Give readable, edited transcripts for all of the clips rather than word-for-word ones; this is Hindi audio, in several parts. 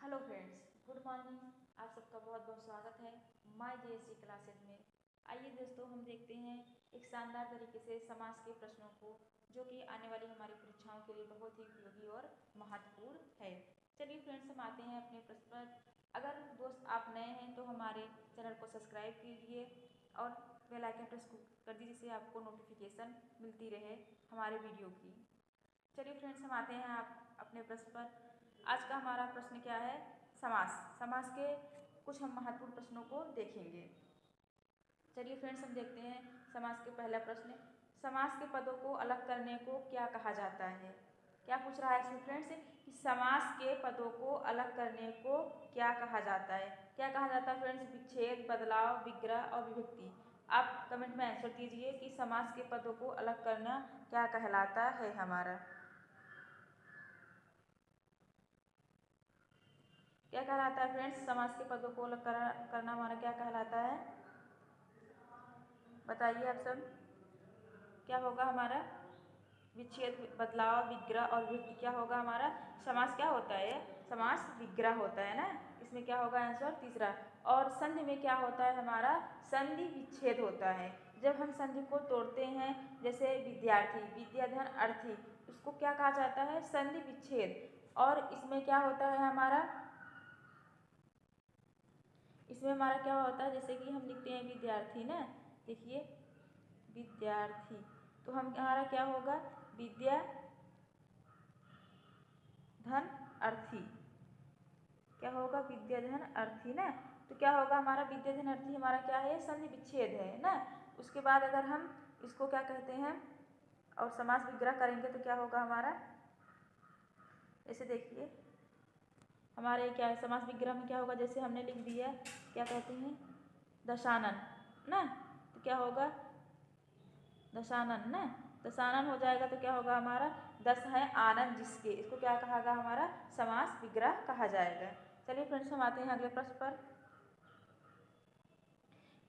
Hello friends, good morning. आप सबका बहुत बहुत स्वागत है माय जेएससी क्लासेस में। आइए दोस्तों, हम देखते हैं एक शानदार तरीके से समाज के प्रश्नों को, जो कि आने वाली हमारी परीक्षाओं के लिए बहुत ही उपयोगी और महत्वपूर्ण है। चलिए फ्रेंड्स, हम आते हैं अपने प्रश्न पर। अगर दोस्त आप नए हैं तो हमारे चैनल को सब्सक्राइब कीजिए और बेल आइकन प्रेस कर दीजिए, जिससे आपको नोटिफिकेशन मिलती रहे हमारे वीडियो की। चलिए फ्रेंड्स, हम आते हैं आप अपने प्रश्न पर। आज का हमारा प्रश्न क्या है? समास के कुछ हम महत्वपूर्ण प्रश्नों को देखेंगे। चलिए फ्रेंड्स, हम देखते हैं समास के पहला प्रश्न। समास के पदों को अलग करने को क्या कहा जाता है? क्या पूछ रहा है इसमें फ्रेंड्स कि समास के पदों को अलग करने को क्या कहा जाता है? क्या कहा जाता है फ्रेंड्स? विच्छेद, बदलाव, विग्रह और विभक्ति। आप कमेंट में आंसर दीजिए कि समास के पदों को अलग करना क्या कहलाता है हमारा। क्या कहलाता है फ्रेंड्स? समास के पदों को अलग करना हमारा क्या कहलाता है? बताइए आप सब, क्या होगा हमारा? विच्छेद, बदलाव, विग्रह और विभक्ति। क्या होगा हमारा? समास क्या होता है? समास विग्रह होता है ना। इसमें क्या होगा आंसर? तीसरा। और संधि में क्या होता है हमारा? संधि विच्छेद होता है। जब हम संधि को तोड़ते हैं, जैसे विद्यार्थी, विद्याधन, अर्थी, उसको क्या कहा जाता है? संधि विच्छेद। और इसमें क्या होता है हमारा? इसमें हमारा क्या होता है? जैसे कि हम लिखते हैं विद्यार्थी ना, देखिए विद्यार्थी, तो हम हमारा क्या होगा? विद्या धन अर्थी। क्या होगा? विद्या धन अर्थी ना। तो क्या होगा हमारा? विद्या धन अर्थी हमारा क्या है? संधि विच्छेद है ना। उसके बाद अगर हम इसको क्या कहते हैं और समास विग्रह करेंगे तो क्या होगा हमारा? ऐसे देखिए हमारे क्या है समास विग्रह में क्या होगा? जैसे हमने लिख दिया, क्या कहते हैं? दशानन ना। तो क्या होगा? दशानन ना। दशानन हो जाएगा तो क्या होगा हमारा? दस है आनंद जिसके, इसको क्या कहा हमारा? समास विग्रह कहा जाएगा। चलिए फ्रेंड्स, हम आते हैं अगले प्रश्न पर।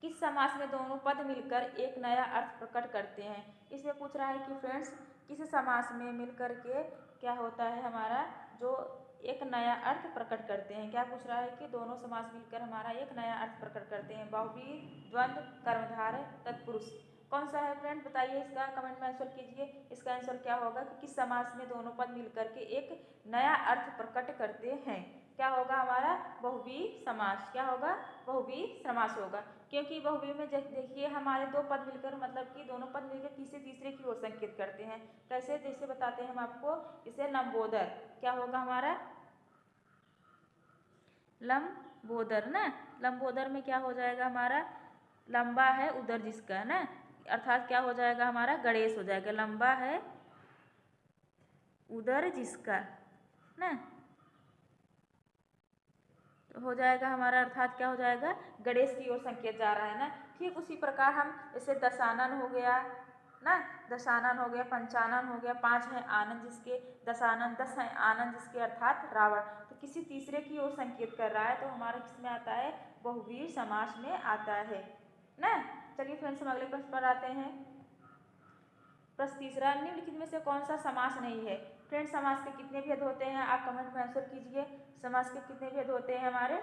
किस समास में दोनों पद मिलकर एक नया अर्थ प्रकट करते हैं? इसमें पूछ रहा है कि फ्रेंड्स किस समास में मिलकर के क्या होता है हमारा? जो एक नया अर्थ प्रकट करते हैं। क्या पूछ रहा है कि दोनों समास मिलकर हमारा एक नया अर्थ प्रकट करते हैं। बहुव्रीहि, द्वंद्व, कर्मधारय, तत्पुरुष। कौन सा है फ्रेंड? बताइए, इसका कमेंट में आंसर कीजिए। इसका आंसर क्या होगा कि किस समास में दोनों पद मिलकर के एक नया अर्थ प्रकट करते हैं? क्या होगा हमारा? बहुव्रीहि समास। क्या होगा? बहुव्रीहि समास होगा, क्योंकि बहुव्रीहि में देखिए हमारे दो पद मिलकर, मतलब कि दोनों पद मिलकर तीसरे की ओर संकेत करते हैं। कैसे? जैसे बताते हैं हम आपको, इसे लंबोदर। क्या होगा हमारा? लंबोदर ना। लंबोदर में क्या हो जाएगा हमारा? लंबा है उदर जिसका ना, अर्थात क्या हो जाएगा हमारा? गणेश हो जाएगा। लंबा है उदर जिसका ना, तो हो जाएगा हमारा, अर्थात क्या हो जाएगा? गणेश की ओर संकेत जा रहा है ना। ठीक उसी प्रकार हम जैसे दशानन हो गया ना, दशानन हो गया, पंचानन हो गया, पांच है आनंद जिसके, दशानन, 10 है आनंद जिसके, अर्थात रावण। तो किसी तीसरे की ओर संकेत कर रहा है, तो हमारा किसमें आता है? बहुव्रीहि समास में आता है ना। चलिए फ्रेंड्स, हम अगले प्रश्न पर आते हैं। प्रश्न तीसरा, निम्नलिखित में से कौन सा समास नहीं है? फ्रेंड्स, समास के कितने भेद होते हैं? आप कमेंट में आंसर कीजिए। समास के कितने भेद होते हैं हमारे?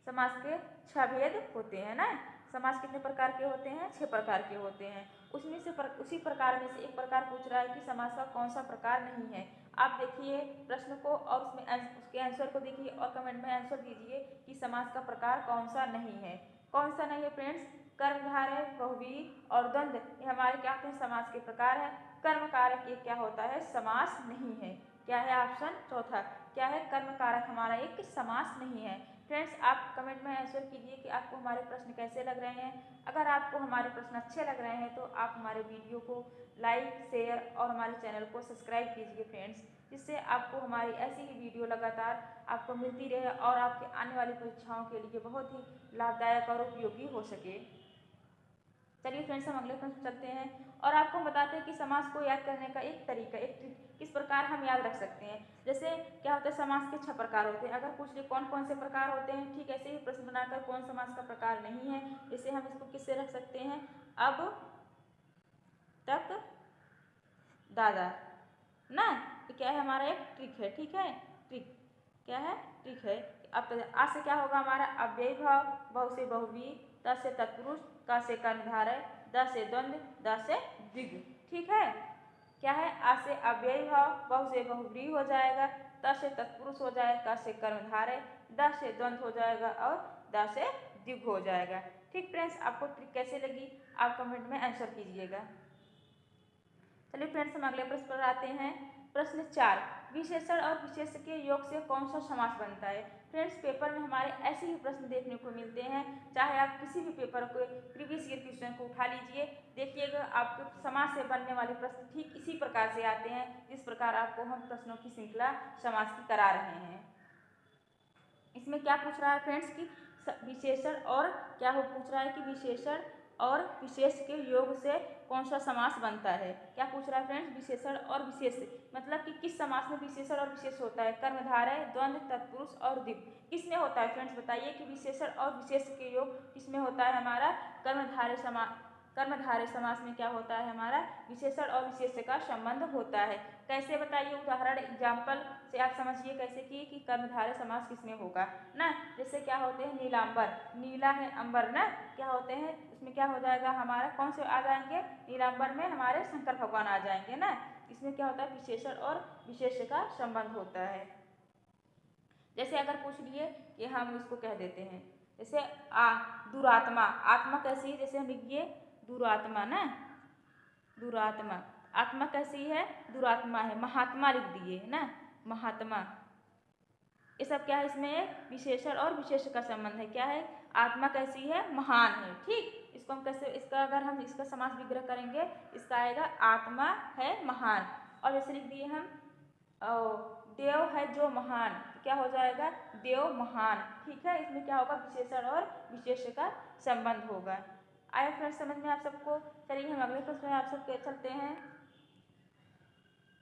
समास के 6 भेद होते हैं ना। समास कितने प्रकार के होते हैं? 6 प्रकार के होते हैं। उसमें से उसी प्रकार में से एक प्रकार पूछ रहा है कि समास का कौन सा प्रकार नहीं है। आप देखिए प्रश्न को और उसमें उसके आंसर को देखिए और कमेंट में आंसर दीजिए कि समास का प्रकार कौन सा नहीं है। कौन सा नहीं है फ्रेंड्स? कर्मधारय, बहुव्रीहि और द्वंद्व, ये हमारे क्या होते हैं? समास के प्रकार है। कर्म कारक ये क्या होता है? समास नहीं है। क्या है? ऑप्शन चौथा क्या है? कर्म कारक हमारा एक समास नहीं है। फ्रेंड्स, आप कमेंट में आंसर कीजिए कि आपको हमारे प्रश्न कैसे लग रहे हैं। अगर आपको हमारे प्रश्न अच्छे लग रहे हैं तो आप हमारे वीडियो को लाइक, शेयर और हमारे चैनल को सब्सक्राइब कीजिए फ्रेंड्स, जिससे आपको हमारी ऐसी ही वीडियो लगातार आपको मिलती रहे और आपके आने वाली परीक्षाओं के लिए बहुत ही लाभदायक और उपयोगी हो सके। चलिए फ्रेंड्स, हम अगले प्रश्न चलते हैं और आपको बताते हैं कि समास को याद करने का एक तरीका, एक ट्रिक किस प्रकार हम याद रख सकते हैं। जैसे क्या होता है? समास के 6 प्रकार होते हैं। अगर पूछ ले कौन कौन से प्रकार होते हैं, ठीक ऐसे ही प्रश्न बनाकर कौन समास का प्रकार नहीं है, जैसे हम इसको किससे रख सकते हैं? अब तक दादा ना। ये क्या है? हमारा एक ट्रिक है, ठीक है, ट्रिक। क्या है, ट्रिक है। अब आ से क्या होगा हमारा अव्ययी भाव, बहु से बहुव्रीहि, त से तत्पुरुष, क से कर्मधारय, द से द्वंद्व, द से द्विगु। ठीक है, क्या है, आ से अव्ययी भाव, बहु से बहुव्रीहि हो जाएगा, त से तत्पुरुष हो जाएगा, क से कर्मधारय, द से द्वंद्व हो जाएगा और द से द्विगु हो जाएगा। ठीक फ्रेंड्स, आपको ट्रिक कैसे लगी आप कमेंट में आंसर कीजिएगा। चलिए फ्रेंड्स, हम अगले प्रश्न पर आते हैं। प्रश्न 4, विशेषण और विशेष्य के योग से कौन सा समास बनता है। फ्रेंड्स, पेपर में हमारे ऐसे ही प्रश्न देखने को मिलते हैं, चाहे आप किसी भी पेपर को प्रीवियस ईयर क्वेश्चन को उठा लीजिए, देखिएगा आपको समास से बनने वाले प्रश्न ठीक इसी प्रकार से आते हैं जिस प्रकार आपको हम प्रश्नों की श्रृंखला समास की करा रहे हैं। इसमें क्या पूछ रहा है फ्रेंड्स कि विशेषण और क्या हो पूछ रहा है कि विशेषण और विशेष के योग से कौन सा समास बनता है। क्या पूछ रहा है फ्रेंड्स, विशेषण और विशेष, मतलब कि किस समास में विशेषण और विशेष होता है। कर्मधारय, द्वंद्व, तत्पुरुष और द्विगु किसमें होता है। फ्रेंड्स बताइए कि विशेषण और विशेष के योग किसमें होता है हमारा, कर्मधारय समास में क्या होता है हमारा, विशेषण और विशेष का संबंध होता है। कैसे बताइए, उदाहरण एग्जाम्पल से आप समझिए कैसे कि कर्मधारय समास किसमें होगा ना। जैसे क्या होते हैं, नीलांबर, नीला है अंबर ना, क्या होते हैं उसमें क्या हो जाएगा हमारा, कौन से आ जाएंगे, नीलांबर में हमारे शंकर भगवान आ जाएंगे ना। इसमें क्या होता है, विशेषण और विशेष का संबंध होता है। जैसे अगर पूछ लिए कि हम उसको कह देते हैं, जैसे दुरात्मा, आत्मा कैसी है, जैसे हम लिखिए दुरात्मा ना, दुरात्मा, आत्मा कैसी है, दुरात्मा है। महात्मा लिख दिए ना, महात्मा, ये सब क्या है, इसमें विशेषण और विशेष का संबंध है। क्या है, आत्मा कैसी है, महान है। ठीक, इसको हम कैसे, इसका अगर हम इसका समास विग्रह करेंगे, इसका आएगा आत्मा है महान। और जैसे लिख दिए हम देव है जो महान, क्या हो जाएगा, देव महान। ठीक है, इसमें क्या होगा, विशेषण और विशेष का संबंध होगा। आया फ्रेंड्स समझ में आप सबको। चलिए हम अगले प्रश्न में आप सबके चलते हैं।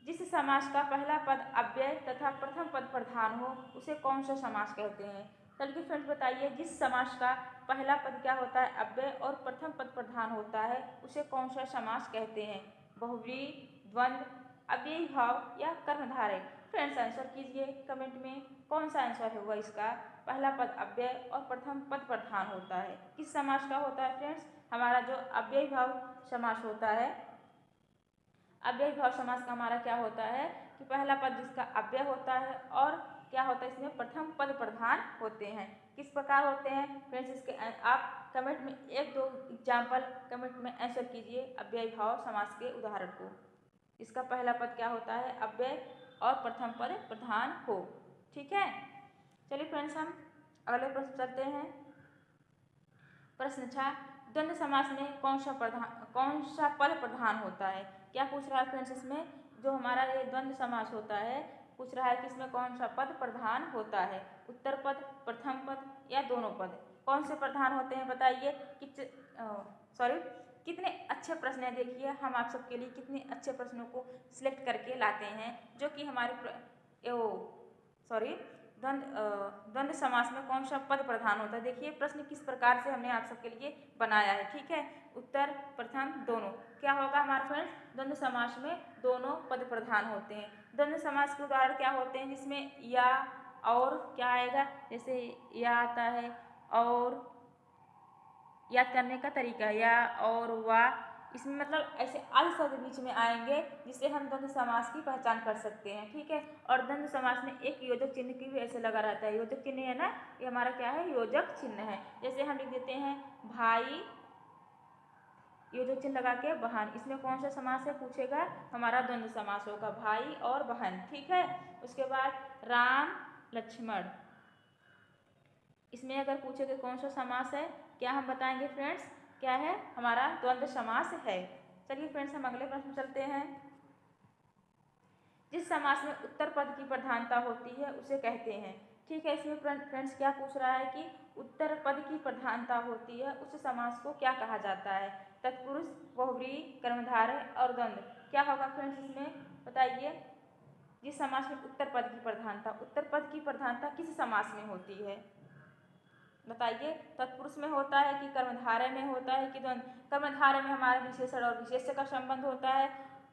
जिस समास का पहला पद अव्यय तथा प्रथम पद प्रधान हो उसे कौन सा समास कहते हैं। चलिए फ्रेंड्स बताइए, जिस समास का पहला पद क्या होता है, अव्यय और प्रथम पद प्रधान होता है उसे कौन सा समास कहते हैं। बहुव्रीहि, द्वंद्व, अव्ययी भाव या कर्मधारय। फ्रेंड्स आंसर कीजिए कमेंट में, कौन सा आंसर होगा इसका। पहला पद अव्यय और प्रथम पद प्रधान होता है, किस समास का होता है फ्रेंड्स, हमारा जो अव्ययी भाव समास होता है। अव्ययी भाव समास का हमारा क्या होता है कि पहला पद जिसका अव्यय होता है और क्या होता है, इसमें प्रथम पद प्रधान होते हैं। किस प्रकार होते हैं फ्रेंड्स, इसके आप कमेंट में 1-2 एग्जाम्पल कमेंट में आंसर कीजिए अव्ययी भाव समास के उदाहरण को। इसका पहला पद क्या होता है, अव्यय और प्रथम पद प्रधान हो। ठीक है, चलिए फ्रेंड्स हम अगले प्रश्न चलते हैं। प्रश्न 6, द्वंद्व समास में कौन सा पद प्रधान होता है। क्या पूछ रहा है फ्रेंड्स, इसमें जो हमारा ये द्वंद्व समास होता है पूछ रहा है कि इसमें कौन सा पद प्रधान होता है। उत्तर पद, प्रथम पद या दोनों पद, कौन से प्रधान होते हैं बताइए। कितने अच्छे प्रश्न है, देखिए हम आप सबके लिए कितने अच्छे प्रश्नों को सिलेक्ट करके लाते हैं जो कि हमारे द्वंद्व समास में कौन सा पद प्रधान होता है। देखिए प्रश्न किस प्रकार से हमने आप सबके लिए बनाया है। ठीक है, उत्तर, प्रथम, दोनों, क्या होगा हमारे फ्रेंड्स, द्वंद्व समास में दोनों पद प्रधान होते हैं। द्वंद्व समास के उदाहरण क्या होते हैं, जिसमें या और क्या आएगा, जैसे या आता है और याद करने का तरीका, या और वा, इसमें मतलब ऐसे आदि शब्द बीच में आएंगे जिससे हम द्वंद्व समास की पहचान कर सकते हैं। ठीक है, और द्वंद्व समास में एक योजक चिन्ह की भी ऐसे लगा रहता है, योजक चिन्ह है ना, ये हमारा क्या है, योजक चिन्ह है। जैसे हम लिख देते हैं भाई, योजक चिन्ह लगा के बहन, इसमें कौन सा समास है पूछेगा, हमारा द्वंद्व समास होगा, भाई और बहन। ठीक है, उसके बाद राम लक्ष्मण, इसमें अगर पूछेगा कौन सा समास है, क्या हम बताएंगे फ्रेंड्स, क्या है, हमारा द्वंद्व समास है। चलिए फ्रेंड्स हम अगले प्रश्न चलते हैं। जिस समास में उत्तर पद की प्रधानता होती है उसे कहते हैं। ठीक है, इसमें फ्रेंड्स क्या पूछ रहा है कि उत्तर पद की प्रधानता होती है उस समास को क्या कहा जाता है। तत्पुरुष, बहुव्रीहि, कर्मधारय और द्वंद्व, क्या होगा फ्रेंड्स इसमें बताइए। जिस समास में उत्तर पद की प्रधानता, उत्तर पद की प्रधानता किस समास में होती है बताइए। तत्पुरुष में होता है कि कर्मधारय में होता है कि द्वंद्व। कर्मधारय में हमारे विशेषण और विशेष्य का संबंध होता है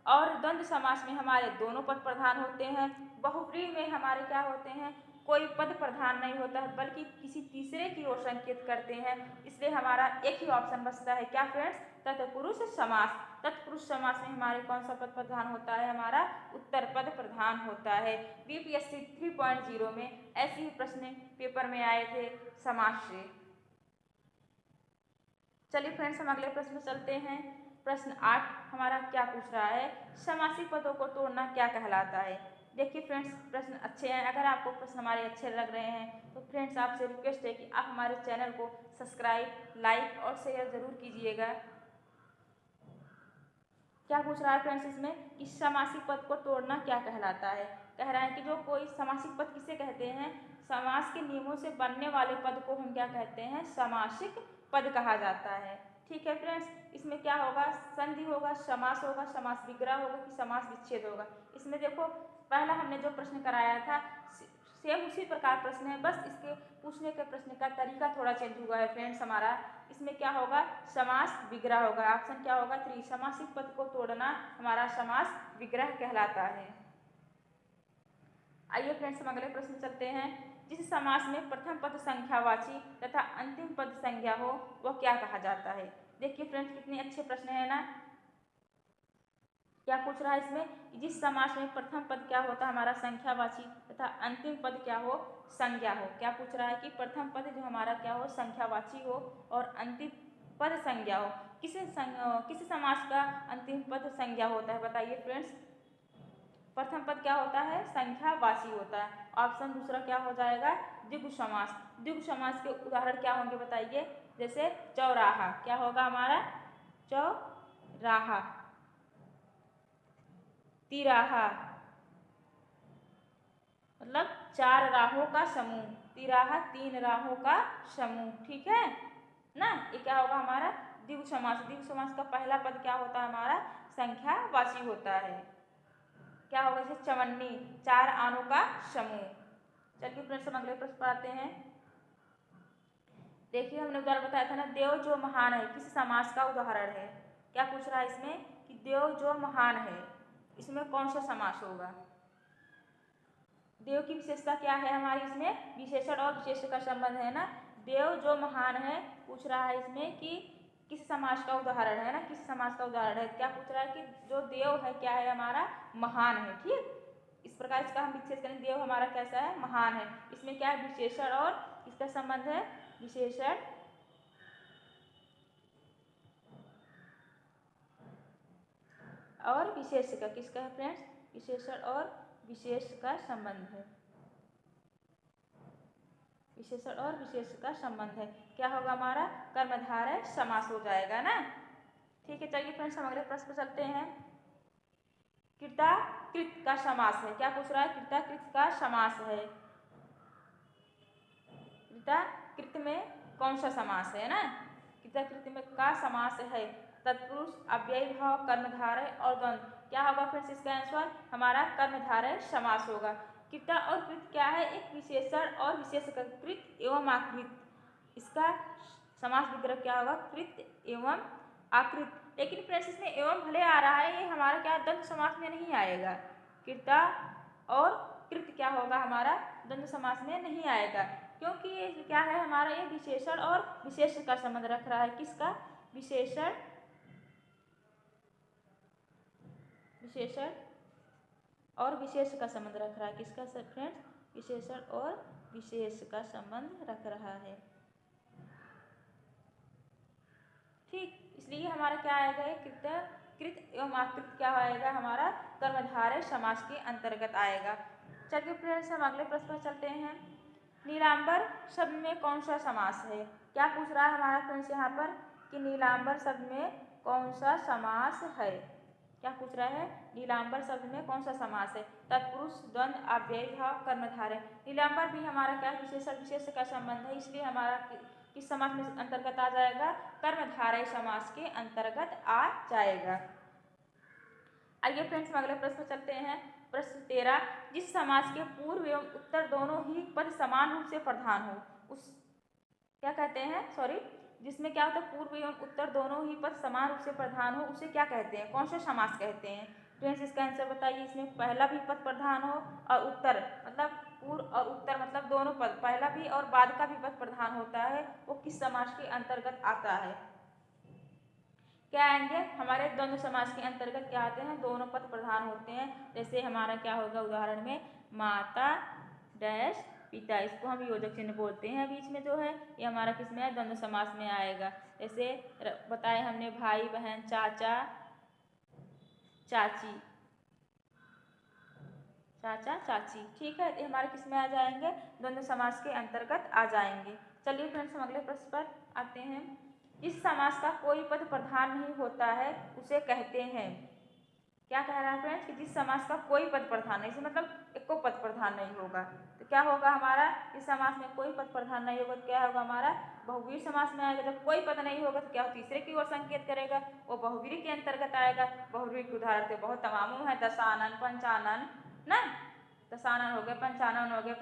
और द्वंद्व समास में हमारे दोनों पद प्रधान होते हैं। बहुव्रीहि में हमारे क्या होते हैं, कोई पद प्रधान नहीं होता है बल्कि किसी तीसरे की ओर संकेत करते हैं, इसलिए हमारा एक ही ऑप्शन बचता है, क्या फ्रेंड्स, तत्पुरुष समास। तत्पुरुष समास में हमारे कौन सा पद प्रधान होता है, हमारा उत्तर पद प्रधान होता है। बीपीएससी 3.0 में ऐसे ही प्रश्न पेपर में आए थे समास से। चलिए फ्रेंड्स हम अगले प्रश्न में चलते हैं। प्रश्न 8 हमारा क्या पूछ रहा है, समासी पदों को तोड़ना क्या कहलाता है। देखिए फ्रेंड्स प्रश्न अच्छे हैं, अगर आपको प्रश्न हमारे अच्छे लग रहे हैं तो फ्रेंड्स आपसे रिक्वेस्ट है कि आप हमारे चैनल को सब्सक्राइब, लाइक और शेयर जरूर कीजिएगा। क्या पूछ रहा है फ्रेंड्स इसमें कि समासी पद को तोड़ना क्या कहलाता है। कह रहा है कि जो कोई समासिक पद किसे कहते हैं, समास के नियमों से बनने वाले पद को हम क्या कहते हैं, समासिक पद कहा जाता है। ठीक है फ्रेंड्स, इसमें क्या होगा, संधि होगा, समास होगा, समास विग्रह होगा कि समास विच्छेद होगा। इसमें देखो पहला हमने जो प्रश्न कराया था सेम उसी प्रकार प्रश्न है, बस इसके पूछने के प्रश्न का तरीका थोड़ा चेंज हुआ है फ्रेंड्स हमारा। इसमें क्या होगा, समास विग्रह होगा। ऑप्शन क्या होगा 3, समासिक पद को तोड़ना हमारा समास विग्रह कहलाता है। आइए फ्रेंड्स हम अगले प्रश्न चलते हैं। जिस समास में प्रथम पद संख्यावाची तथा अंतिम पद संज्ञा हो वह क्या कहा जाता है। देखिए फ्रेंड्स कितने अच्छे प्रश्न है ना। क्या पूछ रहा है इसमें, जिस समास में प्रथम पद क्या होता है हमारा संख्यावाची तथा अंतिम पद क्या हो, संज्ञा हो। क्या पूछ रहा है कि प्रथम पद जो हमारा क्या हो, संख्यावाची हो और अंतिम पद संज्ञा हो। किस समास का अंतिम पद संज्ञा होता है, बताइए फ्रेंड्स। प्रथम पद क्या होता है, संख्यावाची होता है। ऑप्शन दूसरा क्या हो जाएगा, द्विगु समास। द्विगु समास के उदाहरण क्या होंगे बताइए, जैसे चौराहा, क्या होगा हमारा, चौराहा, तिराहा, मतलब 4 राहों का समूह, तिराहा 3 राहों का समूह। ठीक है ना, ये क्या होगा हमारा द्विगु समास। द्विगु समास का पहला पद क्या होता है हमारा, संख्यावाची होता है। क्या होगा, जैसे चवन्नी, 4 आनों का समूह। चलिए फ्रेंड्स हम अगले प्रश्न पर आते हैं। देखिए हमने उदाहरण बताया था ना, देव जो महान है किस समास का उदाहरण है। क्या पूछ रहा है इसमें कि देव जो महान है, इसमें कौन सा समास होगा। देव की विशेषता क्या है हमारी, इसमें विशेषण और विशेष्य का संबंध है ना। देव जो महान है पूछ रहा है इसमें कि किस समास का उदाहरण है ना, किस समास का उदाहरण है। क्या पूछ रहा है कि जो देव है क्या है हमारा, महान है। ठीक, इस प्रकार इसका हम विशेष करें, देव हमारा कैसा है, महान है। इसमें क्या है, विशेषण और इसका संबंध है, विशेषण और विशेष का, किसका है फ्रेंड्स, विशेषण और विशेष का संबंध है, विशेषण और विशेष का संबंध है। क्या होगा हमारा, कर्मधारय समास हो जाएगा ना। ठीक है, चलिए फ्रेंड्स हम अगले प्रश्न पर चलते हैं। कृताकृत का समास है। क्या पूछ रहा है, कृताकृत का समास है। कृताकृत में कौन सा समास है ना, कृताकृत में का समास है, तत्पुरुष, अव्ययी भाव, कर्मधारय और द्वंद्व। क्या होगा फ्रेंड्स इसका आंसर, हमारा कर्मधारय समास होगा। कृता और कृत क्या है, एक विशेषण और विशेष कृत एवं आकृत। इसका समास विग्रह क्या होगा, कृत एवं आकृत। लेकिन फ्रेंड्स इसमें एवं भले आ रहा है, ये हमारा क्या द्वंद्व समास में नहीं आएगा। कृता और कृत क्या होगा हमारा, द्वंद्व समास में नहीं आएगा, क्योंकि ये क्या है हमारा, ये विशेषण और विशेष का संबंध रख रहा है। किसका, विशेषण, विशेषण और विशेष का संबंध रख रहा है। किसका फ्रेंड्स, विशेषण और विशेष का संबंध रख रहा है। ठीक, इसलिए हमारा क्या आएगा, कृत एवं आकृत क्या आएगा हमारा, कर्मधारय समास के अंतर्गत आएगा। चलिए फ्रेंड्स हम अगले प्रश्न पर चलते हैं। नीलांबर शब्द में कौन सा समास है। क्या पूछ रहा है हमारा फ्रेंड्स यहाँ पर कि नीलांबर शब्द में कौन सा समास है। क्या पूछ रहा है, नीलांबर शब्द में कौन सा समास है, तत्पुरुष, द्वंद्व, अव्ययी भाव, कर्मधारय। नीलांबर भी हमारा क्या विशेषण विशेष का संबंध है, इसलिए हमारा किस समास में अंतर्गत आ जाएगा, कर्मधारय समास के अंतर्गत आ जाएगा। आइए फ्रेंड्स हम अगले प्रश्न पर चलते हैं। प्रश्न 13, जिस समास के पूर्व एवं उत्तर दोनों ही पद समान रूप से प्रधान हो उस क्या कहते हैं, सॉरी, जिसमें क्या होता है पूर्व एवं उत्तर दोनों ही पद समान रूप से प्रधान हो उसे क्या कहते हैं, कौन सा समास कहते हैं। फ्रेंड्स इसका आंसर बताइए। इसमें पहला भी पद प्रधान हो और उत्तर मतलब पूर्व और उत्तर मतलब दोनों पद, पहला भी और बाद का भी पद प्रधान होता है, वो किस समास के अंतर्गत आता है? क्या आएंगे? हमारे द्वंद्व समास के अंतर्गत क्या आते हैं? दोनों पद प्रधान होते हैं। जैसे हमारा क्या होगा उदाहरण में, माता डैश पिता, इसको हम योजक चिन्ह बोलते हैं बीच में जो है, ये हमारा किस में है? द्वंद्व समास में आएगा। जैसे बताए हमने भाई बहन, चाचा चाची, चाचा चाची, ठीक है, ये हमारे किस में आ जाएंगे? द्वंद्व समास के अंतर्गत आ जाएंगे। चलिए फ्रेंड्स हम अगले प्रश्न पर आते हैं। जिस समास का कोई पद प्रधान नहीं होता है उसे कहते हैं, क्या कह रहा है फ्रेंड्स कि जिस समास का कोई पद प्रधान नहीं, मतलब एक को पद प्रधान नहीं होगा, तो क्या होगा हमारा? इस समास में कोई पद प्रधान नहीं होगा तो क्या होगा हमारा? बहुव्रीहि समास में आएगा। जब कोई पद नहीं होगा तो क्या तीसरे की ओर संकेत करेगा, वो बहुव्रीहि के अंतर्गत आएगा। बहुव्रीहि के उदाहरण तो बहुत तमाम है, दशानन, पंचानन ना, दशानन हो गया, पंचानन हो गया,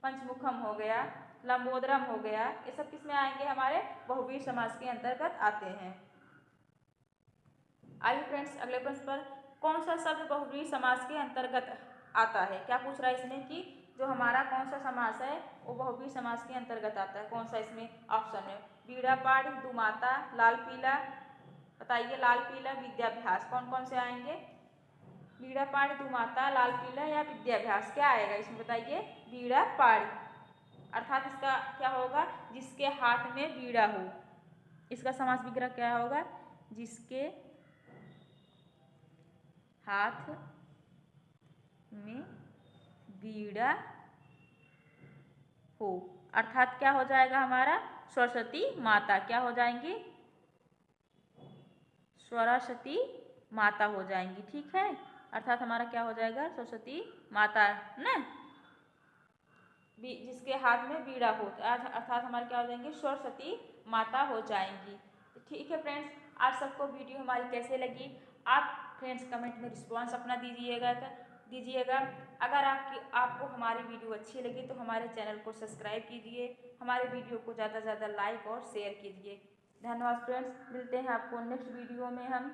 पंचमुखम हो गया, लंबोदरम हो गया, ये सब किस में आएंगे? हमारे बहुव्रीहि समास के अंतर्गत आते हैं। आइए फ्रेंड्स अगले प्रश्न पर, कौन सा शब्द बहुव्रीहि समास के अंतर्गत आता है? क्या पूछ रहा है इसमें कि जो हमारा कौन सा समास है वो बहुव्रीहि समास के अंतर्गत आता है, कौन सा? इसमें ऑप्शन है बीड़ा पाड़, दुमाता, लाल पीला, बताइए लाल पीला, विद्याभ्यास, कौन कौन से आएंगे? बीड़ा पाड़, दुमाता, लाल पीला या विद्याभ्यास, क्या आएगा इसमें बताइए? बीड़ा पाड़, अर्थात इसका क्या होगा? जिसके हाथ में बीड़ा हो, इसका समास विग्रह क्या होगा? जिसके हाथ में बीड़ा हो, अर्थात क्या हो जाएगा हमारा? सरस्वती माता, क्या हो जाएंगी? सरस्वती माता हो जाएंगी, ठीक है, अर्थात हमारा क्या हो जाएगा? सरस्वती माता ना, जिसके हाथ में बीड़ा हो, अर्थात हमारे क्या हो जाएंगे? सरस्वती माता हो जाएंगी। ठीक है फ्रेंड्स, आज सबको वीडियो हमारी कैसे लगी? आप फ्रेंड्स कमेंट में रिस्पॉन्स अपना दीजिएगा। अगर आपको हमारी वीडियो अच्छी लगी तो हमारे चैनल को सब्सक्राइब कीजिए, हमारे वीडियो को ज़्यादा से ज़्यादा लाइक और शेयर कीजिए। धन्यवाद फ्रेंड्स, मिलते हैं आपको नेक्स्ट वीडियो में हम।